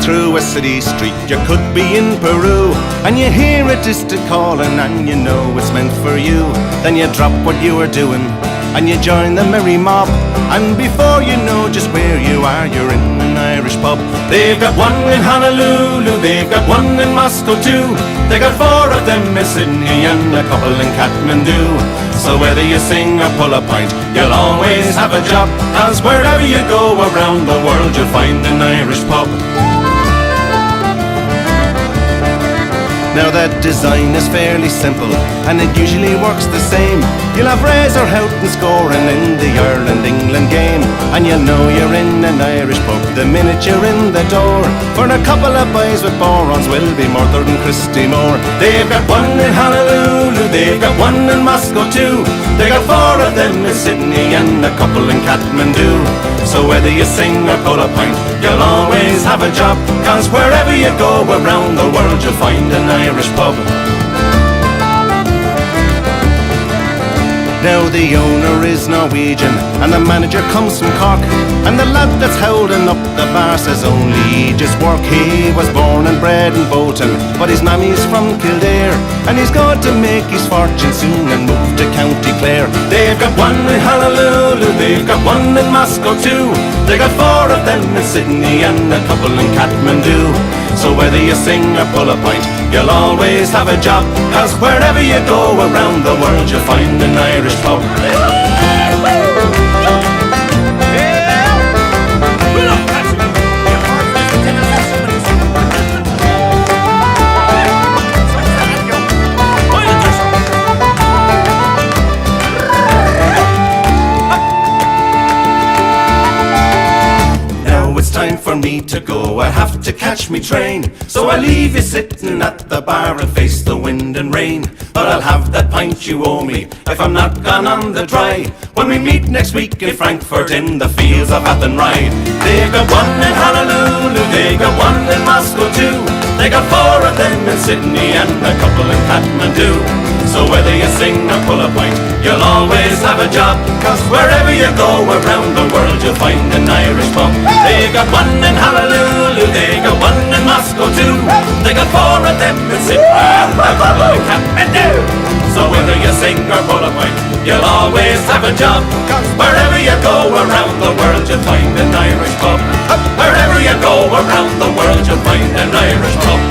through a city street, you could be in Peru, and you hear a distant calling and you know it's meant for you. Then you drop what you were doing and you join the merry mob, and before you know just where you are, you're in an Irish pub. They've got one in Honolulu, they've got one in Moscow too. They got 4 of them in Sydney and a couple in Kathmandu. So whether you sing or pull a pint, you'll always have a job, 'cause wherever you go around the world, you'll find an Irish pub. Now that design is fairly simple, and it usually works the same. You'll have Razor Houghton scoring in the Ireland-England game, and you'll know you're in an Irish pub the minute you're in the door. For a couple of boys with borons will be Murder and Christy Moore. They've got one in Honolulu, they've got one in Moscow too. They got 4 of them in Sydney and a couple in Kathmandu. So whether you sing or pull a pint, you'll always have a job, 'cause wherever you go around the world, you'll find an Irish pub. Now the owner is Norwegian and the manager comes from Cork, and the lad that's holding up the bar says only he just work. He was born and bred in Bolton, but his mammy's from Kildare, and he's going to make his fortune soon and move to County Clare. They've got one in Honolulu, they've got one in Moscow too. They got 4 of them in Sydney and a couple in Kathmandu. So whether you sing or pull a pint, you'll always have a job, 'cause wherever you go around the world, you'll find an Irish pub. Time for me to go, I have to catch me train. So I leave you sitting at the bar and face the wind and rain. But I'll have that pint you owe me if I'm not gone on the dry, when we meet next week in Frankfurt in the fields of Athenry. They've got one in Honolulu, they got one in Moscow too. They got 4 of them in Sydney and a couple in Kathmandu. So whether you sing or pull a pint, you'll always have a job, 'cause wherever you go around the world, you'll find an Irish pub. They got one in Honolulu, they got one in Moscow too. They got 4 of them in Sydney and a couple in Kathmandu. So whether you sing or pull a pint, you'll always have a job, 'cause wherever you go around the world, you'll find an Irish pub. Wherever you go around the world, you'll find an Irish pub.